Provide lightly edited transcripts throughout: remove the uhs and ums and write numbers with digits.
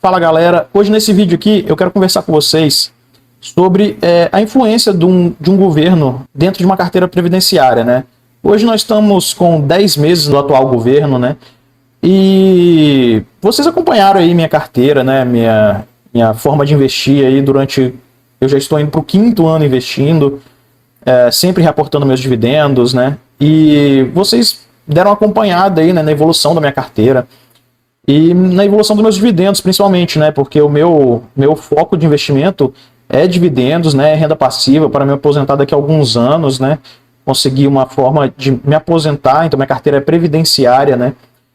Fala galera, hoje nesse vídeo aqui eu quero conversar com vocês sobre a influência de um governo dentro de uma carteira previdenciária, né? Hoje nós estamos com 10 meses do atual governo, né? E vocês acompanharam aí minha carteira, né? Minha forma de investir aí durante... Eu já estou indo para o 5º ano investindo, sempre reportando meus dividendos, né? E vocês deram uma acompanhada aí, né, na evolução da minha carteira. E na evolução dos meus dividendos, principalmente, né? Porque o meu foco de investimento é dividendos, né? Renda passiva para me aposentar daqui a alguns anos, né? Conseguir uma forma de me aposentar, então minha carteira é previdenciária, né?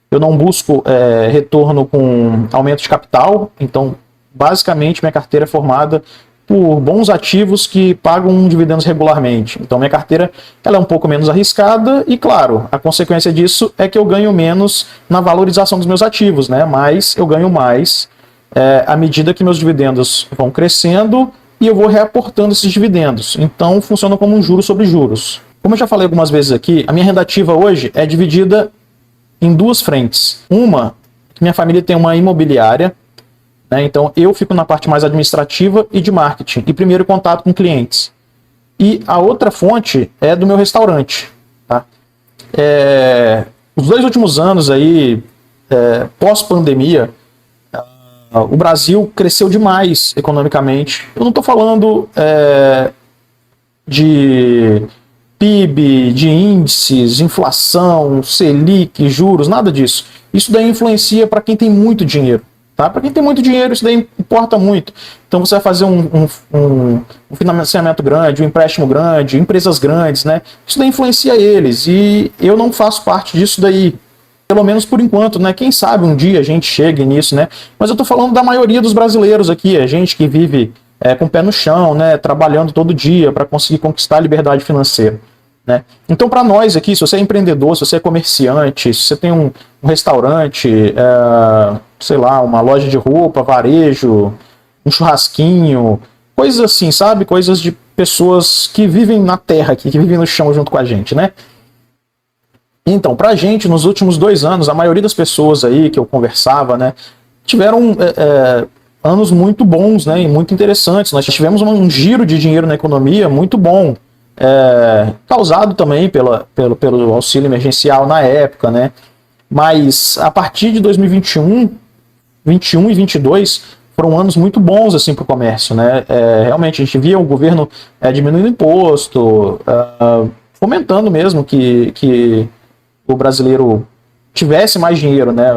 Eu não busco retorno com aumento de capital, então basicamente minha carteira é formada por bons ativos que pagam dividendos regularmente. Então minha carteira ela é um pouco menos arriscada e, claro, a consequência disso é que eu ganho menos na valorização dos meus ativos, né? Mas eu ganho mais à medida que meus dividendos vão crescendo e eu vou reaportando esses dividendos. Então funciona como um juros sobre juros. Como eu já falei algumas vezes aqui, a minha renda ativa hoje é dividida em duas frentes. Uma, que minha família tem uma imobiliária, né? Então eu fico na parte mais administrativa e de marketing, e primeiro contato com clientes. E a outra fonte é do meu restaurante. Tá? Os 2 últimos anos aí, pós-pandemia, o Brasil cresceu demais economicamente. Eu não estou falando de PIB, de índices, inflação, Selic, juros, nada disso. Isso daí influencia para quem tem muito dinheiro. Tá? Para quem tem muito dinheiro, isso daí importa muito. Então você vai fazer um financiamento grande, um empréstimo grande, empresas grandes, né? Isso daí influencia eles. E eu não faço parte disso daí. Pelo menos por enquanto, né? Quem sabe um dia a gente chegue nisso, né? Mas eu estou falando da maioria dos brasileiros aqui, é gente que vive com o pé no chão, né? Trabalhando todo dia para conseguir conquistar a liberdade financeira. Né? Então, para nós aqui, se você é empreendedor, se você é comerciante, se você tem um restaurante, sei lá, uma loja de roupa, varejo, um churrasquinho, coisas assim, sabe? Coisas de pessoas que vivem na terra aqui, que vivem no chão junto com a gente, né? Então, pra gente, nos últimos 2 anos, a maioria das pessoas aí que eu conversava, né, tiveram anos muito bons, né, e muito interessantes. Nós tivemos um giro de dinheiro na economia muito bom. Causado também pelo auxílio emergencial na época, né? Mas a partir de 2021, 21 e 22 foram anos muito bons assim para o comércio, né? Realmente a gente via o governo diminuindo imposto, fomentando mesmo que o brasileiro tivesse mais dinheiro, né?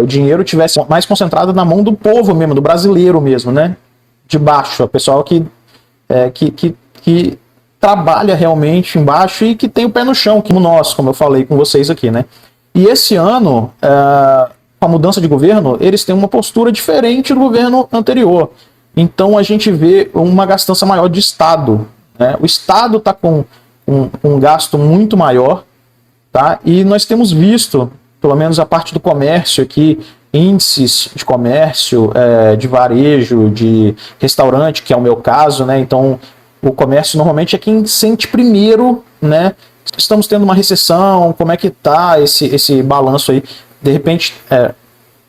O dinheiro tivesse mais concentrado na mão do povo mesmo, do brasileiro mesmo, né? De baixo, o pessoal que trabalha realmente embaixo e que tem o pé no chão, como nós, como eu falei com vocês aqui, né? E esse ano, com a mudança de governo, eles têm uma postura diferente do governo anterior. Então a gente vê uma gastança maior de Estado, né? O Estado está com um gasto muito maior, tá? E nós temos visto, pelo menos a parte do comércio aqui, índices de comércio, de varejo, de restaurante, que é o meu caso, né? Então o comércio normalmente é quem sente primeiro, né? Estamos tendo uma recessão, como é que está esse balanço aí? De repente,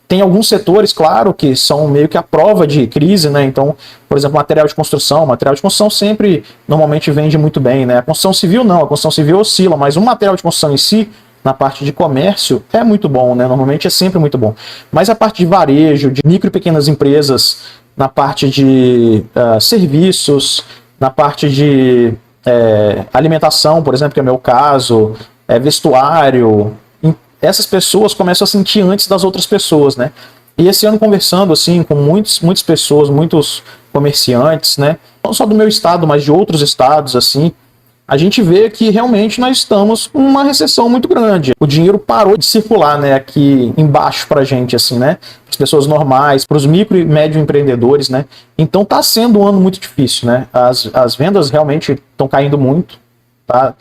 tem alguns setores, claro, que são meio que a prova de crise, né? Então, por exemplo, material de construção sempre normalmente vende muito bem, né? A construção civil não, a construção civil oscila, mas o material de construção em si, na parte de comércio, é muito bom, né? Normalmente é sempre muito bom. Mas a parte de varejo, de micro e pequenas empresas, na parte de serviços, na parte de alimentação, por exemplo, que é o meu caso, vestuário, essas pessoas começam a sentir antes das outras pessoas, né? E esse ano, conversando assim com muitas pessoas, muitos comerciantes, né? Não só do meu estado, mas de outros estados, assim, a gente vê que realmente nós estamos com uma recessão muito grande. O dinheiro parou de circular, né, aqui embaixo pra gente, assim, né? Para as pessoas normais, para os micro e médio empreendedores, né? Então tá sendo um ano muito difícil, né? As vendas realmente estão caindo muito, tá?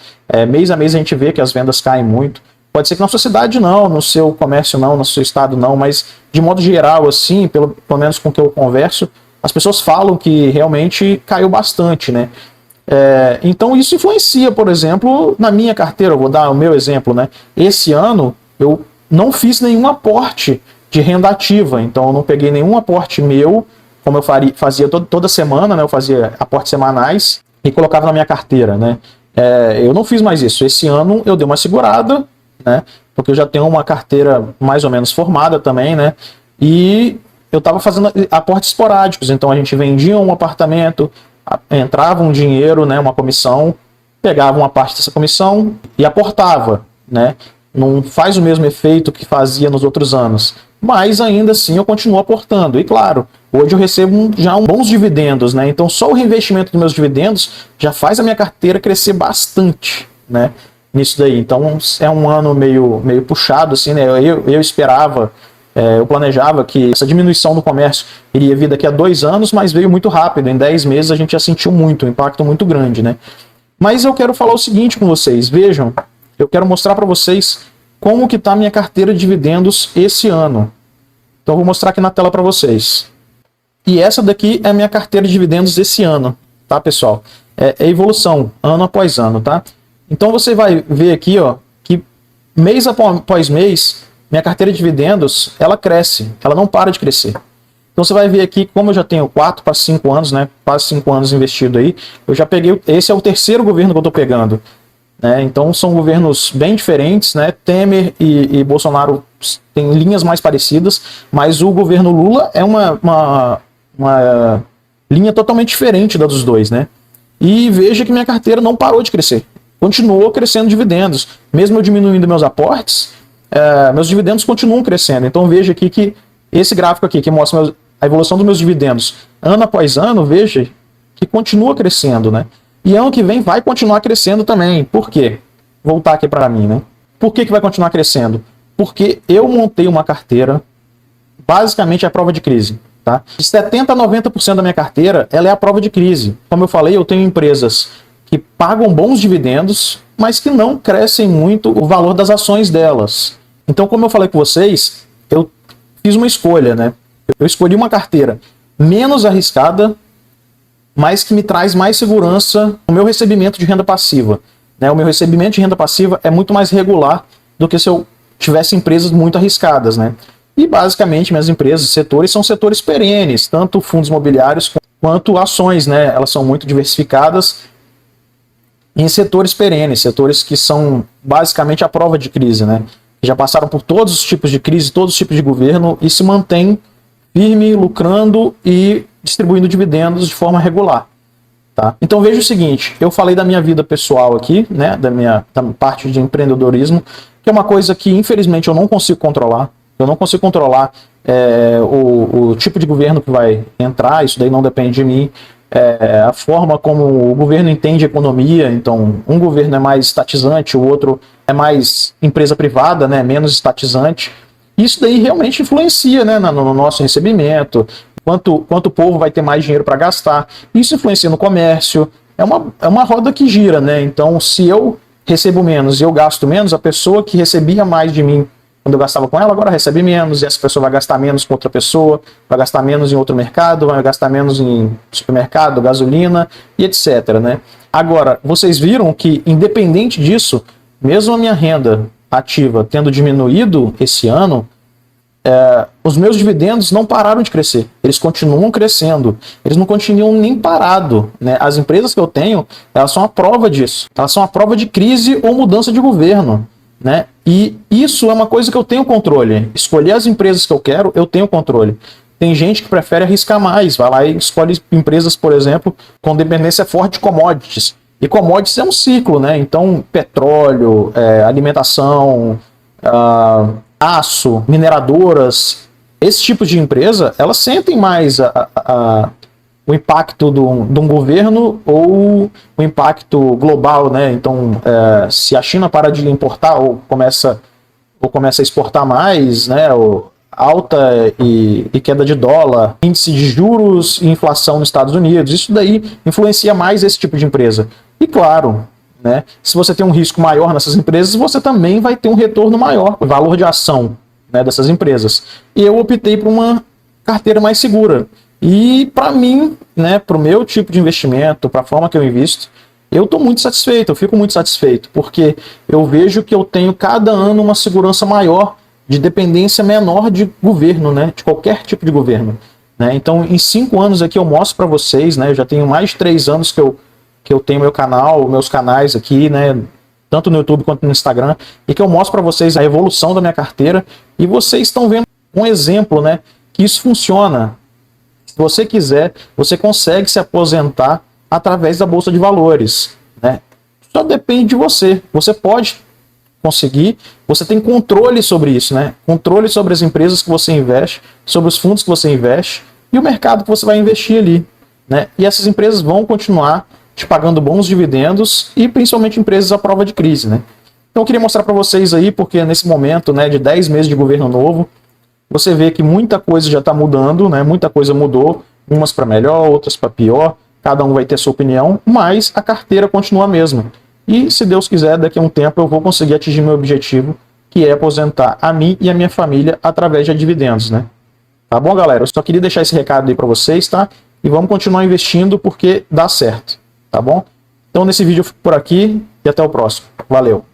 Mês a mês a gente vê que as vendas caem muito. Pode ser que na sua cidade não, no seu comércio não, no seu estado não, mas de modo geral, assim, pelo menos com o que eu converso, as pessoas falam que realmente caiu bastante, né? Então isso influencia, por exemplo, na minha carteira. Eu vou dar o meu exemplo, né? Esse ano eu não fiz nenhum aporte de renda ativa. Então eu não peguei nenhum aporte meu, como eu fazia toda semana, né? Eu fazia aportes semanais e colocava na minha carteira, né? Eu não fiz mais isso. Esse ano eu dei uma segurada, né? Porque eu já tenho uma carteira mais ou menos formada também, né? E eu estava fazendo aportes esporádicos. Então a gente vendia um apartamento, entrava um dinheiro, né? Uma comissão, pegava uma parte dessa comissão e aportava, né? Não faz o mesmo efeito que fazia nos outros anos, mas ainda assim eu continuo aportando. E claro, hoje eu recebo já bons dividendos, né? Então só o reinvestimento dos meus dividendos já faz a minha carteira crescer bastante, né? Nisso daí. Então é um ano meio puxado, assim, né? Eu esperava, eu planejava que essa diminuição do comércio iria vir daqui a 2 anos, mas veio muito rápido. Em 10 meses a gente já sentiu muito, um impacto muito grande, né? Mas eu quero falar o seguinte com vocês, vejam, eu quero mostrar para vocês como que está a minha carteira de dividendos esse ano. Então eu vou mostrar aqui na tela para vocês. E essa daqui é a minha carteira de dividendos esse ano, tá, pessoal? É evolução, ano após ano, tá? Então você vai ver aqui, ó, que mês após mês, minha carteira de dividendos, ela cresce, ela não para de crescer. Então você vai ver aqui, como eu já tenho 4 para 5 anos, né, quase 5 anos investido aí, eu já peguei, esse é o terceiro governo que eu estou pegando. Né? Então são governos bem diferentes, né? Temer e Bolsonaro têm linhas mais parecidas, mas o governo Lula é uma linha totalmente diferente da dos dois, né? E veja que minha carteira não parou de crescer, continuou crescendo dividendos, mesmo eu diminuindo meus aportes, meus dividendos continuam crescendo. Então veja aqui que esse gráfico aqui que mostra a evolução dos meus dividendos ano após ano, veja que continua crescendo, né? E ano que vem vai continuar crescendo também. Por quê? Voltar aqui para mim, né? Por que vai continuar crescendo? Porque eu montei uma carteira, basicamente é a prova de crise, tá? De 70% a 90% da minha carteira, ela é a prova de crise. Como eu falei, eu tenho empresas que pagam bons dividendos, mas que não crescem muito o valor das ações delas. Então, como eu falei com vocês, eu fiz uma escolha, né? Eu escolhi uma carteira menos arriscada, mas que me traz mais segurança no meu recebimento de renda passiva. Né? O meu recebimento de renda passiva é muito mais regular do que se eu tivesse empresas muito arriscadas. Né? E basicamente minhas empresas, setores, são setores perenes, tanto fundos imobiliários quanto ações. Né? Elas são muito diversificadas em setores perenes, setores que são basicamente a prova de crise. Né? Já passaram por todos os tipos de crise, todos os tipos de governo e se mantêm firme, lucrando e distribuindo dividendos de forma regular. Tá? Então veja o seguinte, eu falei da minha vida pessoal aqui, né, da parte de empreendedorismo, que é uma coisa que infelizmente eu não consigo controlar. Eu não consigo controlar o tipo de governo que vai entrar, isso daí não depende de mim. A forma como o governo entende a economia, então um governo é mais estatizante, o outro é mais empresa privada, né, menos estatizante. Isso daí realmente influencia, né, no nosso recebimento, quanto o povo vai ter mais dinheiro para gastar. Isso influencia no comércio, é uma roda que gira, né? Então, se eu recebo menos e eu gasto menos, a pessoa que recebia mais de mim quando eu gastava com ela, agora recebe menos, e essa pessoa vai gastar menos com outra pessoa, vai gastar menos em outro mercado, vai gastar menos em supermercado, gasolina e etc, né? Agora, vocês viram que, independente disso, mesmo a minha renda ativa tendo diminuído esse ano, os meus dividendos não pararam de crescer, eles continuam crescendo, eles não continuam nem parado, né? As empresas que eu tenho, elas são a prova disso, elas são a prova de crise ou mudança de governo, né? E isso é uma coisa que eu tenho controle, escolher as empresas que eu quero, eu tenho controle. Tem gente que prefere arriscar mais, vai lá e escolhe empresas, por exemplo, com dependência forte de commodities, e commodities é um ciclo, né? Então petróleo, alimentação, aço, mineradoras, esse tipo de empresa, elas sentem mais o impacto de um governo ou o impacto global, né? Então, se a China para de importar ou começa a exportar mais, né? Alta e queda de dólar, índice de juros e inflação nos Estados Unidos, isso daí influencia mais esse tipo de empresa. E claro, né, se você tem um risco maior nessas empresas, você também vai ter um retorno maior, o valor de ação, né, dessas empresas. E eu optei por uma carteira mais segura. E para mim, né, para o meu tipo de investimento, para a forma que eu invisto, eu estou muito satisfeito, eu fico muito satisfeito, porque eu vejo que eu tenho cada ano uma segurança maior de dependência menor de governo, né? De qualquer tipo de governo, né? Então, em 5 anos aqui eu mostro para vocês, né? Eu já tenho mais de 3 anos que eu tenho meu canal, meus canais aqui, né? Tanto no YouTube quanto no Instagram, e que eu mostro para vocês a evolução da minha carteira, e vocês estão vendo um exemplo, né? Que isso funciona. Se você quiser, você consegue se aposentar através da Bolsa de Valores, né? Só depende de você. Você pode conseguir, você tem controle sobre isso, né? Controle sobre as empresas que você investe, sobre os fundos que você investe e o mercado que você vai investir ali, né? E essas empresas vão continuar te pagando bons dividendos e principalmente empresas à prova de crise, né? Então eu queria mostrar para vocês aí, porque nesse momento, né, de 10 meses de governo novo, você vê que muita coisa já está mudando, né? Muita coisa mudou, umas para melhor, outras para pior, cada um vai ter a sua opinião, mas a carteira continua a mesma. E, se Deus quiser, daqui a um tempo eu vou conseguir atingir meu objetivo, que é aposentar a mim e a minha família através de dividendos, né? Tá bom, galera? Eu só queria deixar esse recado aí para vocês, tá? E vamos continuar investindo porque dá certo, tá bom? Então, nesse vídeo eu fico por aqui e até o próximo. Valeu!